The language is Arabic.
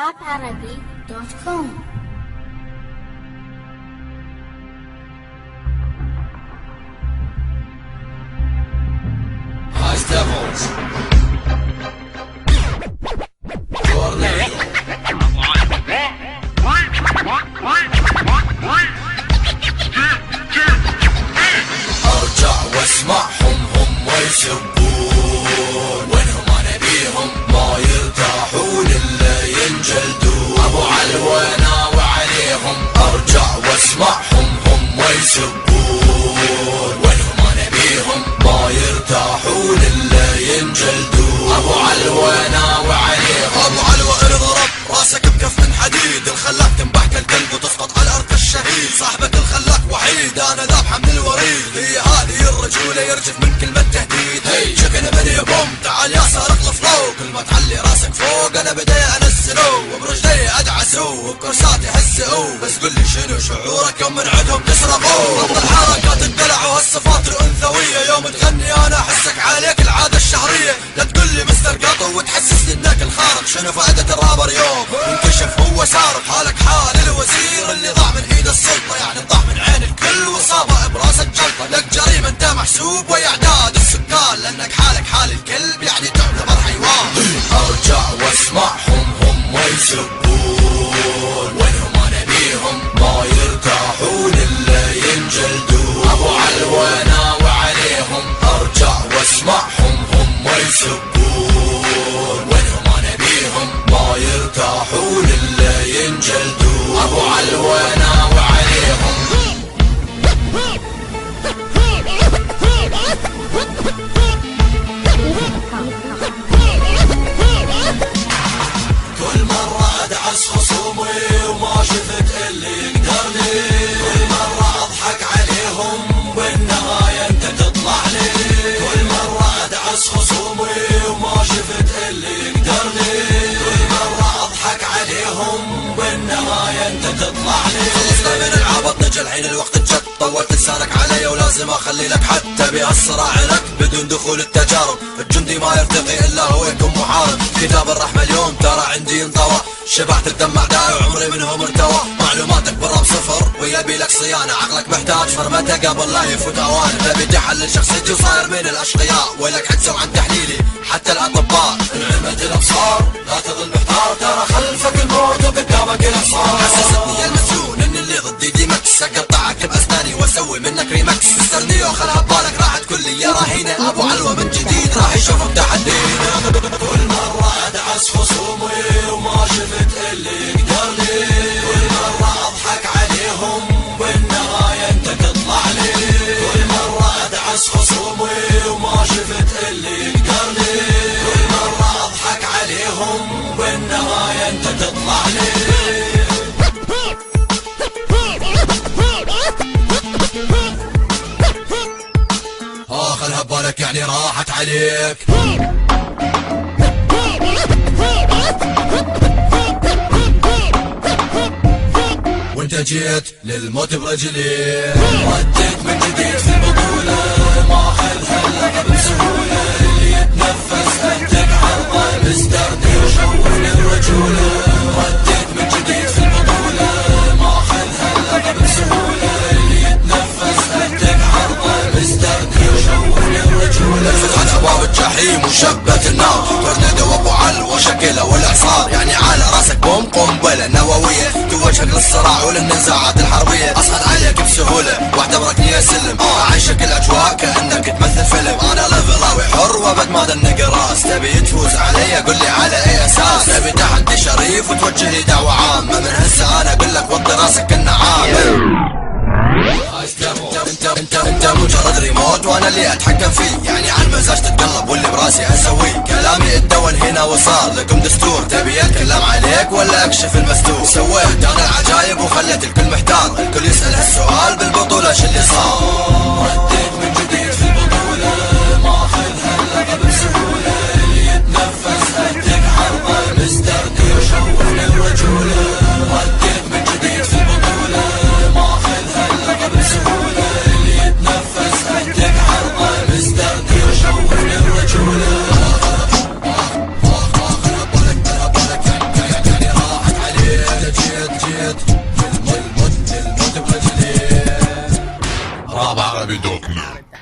arabarabi.com. Ice Devils. ارجع واسمعهم هم ويسبون وينهم انا بيهم ما يرتاحون الا ينجلدون ابو علوانة وعليهم ارجع واسمعهم هم ويسبون وينهم انا بيهم ما يرتاحون الا ينجلدون ابو علوانة وعليهم ابو علوة انضرب راسك بكف من حديد الخلاك تنبح كالكلب وتسقط على الارض الشهيد صاحبك الخلاك وحيد انا ذابحة من الوريد هي هذه الرجولة يرجف من كلمة تهديد هي شكنا بني بوم تعال يا سارق الفلو كل ما تعلي راسك فوق انا بدي انزله وبرجلي ادعسه وبكرساتي هزئه بس قل لي شنو شعورك يوم من عندهم تسرقوه ضد الحركات الدلع وهالصفات الانثوية يوم تغني انا احسك عليك العادة الشهرية لا تقول لي مستر قطو وتحسسني انك الخارق شنو فائدة الرابر يوم ينكشف هو سارق حالك حال الوزير اللي ضاع من ايد السلطة يعني ضاع من عين الكل وصابه براس الجلطة لك جريمة انت محسوب ويا اعداد السكان لانك حالك حال الكلب يعني تعتبر حيوان ارجع واسمعهم هم ويسبون وينهم انا بيهم ما يرتاحون الا ينجلدون ابو علوانة وعليهم ارجع واسمعهم هم ويسبون وينهم انا بيهم ما يرتاحون الا ينجلدون ابو علوانة وعليهم كل مرة ادعس خصومي وما شفت اللي يقدرني كل مرة اضحك عليهم بالنهاية انت تطلع لي كل مرة ادعس خصومي وما شفت اللي يقدرني كل مرة اضحك عليهم بالنهاية انت تطلع لي خلصنا من العبط نجي الحين الوقت الجد طولت لسانك علي ولازم اخلي لك حتى بأسرع لك بدون دخول التجارب الجندي ما يرتقي الا هو يكون محارب كتاب الرحمة اليوم ترى عندي انطوى شبعت الدم اعدائي وعمري منهم ارتوى معلوماتك بالرب صفر ويبي لك صيانة عقلك محتاج فرمته قبل لا يفوت اوان تبي تحلل شخصيتي وصاير من الاشقياء ويلك حتسوي عن تحليلي حتى الاطباء انعمت الابصار لا تظل محتار ترى خلفك الموت وقدامك الاحصار حسستني المسجون ان اللي ضدي دي مكس اقطعك باسناني واسوي منك ريمكس مستر نيو خلها ببالك راح تقول لي يا رهينه ابو علوة من جديد راح يشوفك تحدينا كل مرة ادعس خصومي وما شفت اللي يقدرني كل مرة اضحك عليهم بالنهاية انت تطلع لي كل مرة ادعس خصومي وما شفت اللي يقدرني كل مرة اضحك عليهم بالنهاية انت تطلع لي خلها ببالك يعني راحت عليك وانت جيت للموت برجلي رديت من جديد في البطولة ما اخذها اللقب بسهولة اللي يتنفس اهتك عرضه مستردي وشوفني الرجولة رديت من جديد في البطولة ما اخذها اللقب بسهولة اللي يتنفس اهتك عرضه مستردي وشوفني الرجولة فتحت ابواب الجحيم وشبت النار تورنيدو وابو علوة شكله والاعصار يعني على راسك بوم قنبلة نووية توجهك للصراع وللنزاعات الحربية اصعد عليك بسهولة واعتبرك يا سلم اعيشك الاجواء كانك تمثل فيلم انا ليفلاوي حر وابد ما دنق راس تبي تفوز علي قل لي على اي اساس تبي تحدي شريف وتوجه لي دعوة عامة من هسه انا اقول لك وطي راسك كالنعام انت مجرد ريموت وانا اللي اتحكم فيه يعني على المزاج تتقلب واللي براسي اسويه كلامي اتدون هنا وصار لكم دستور تبي اتكلم عليك ولا اكشف المستور سويت انا العجايب وخليت الكل محتار الكل يسأل هالسؤال بالبطولة شو اللي صار رديت من جديد في البطولة ما اخذها اللقب بسهولة اللي يتنفس اهتك عرضه مستردي وشوفني الرجولة رديت من جديد في البطولة ما اخذها اللقب بسهولة اللي يتنفس اهتك عرضه مستردي وشوفني الرجولة dj.net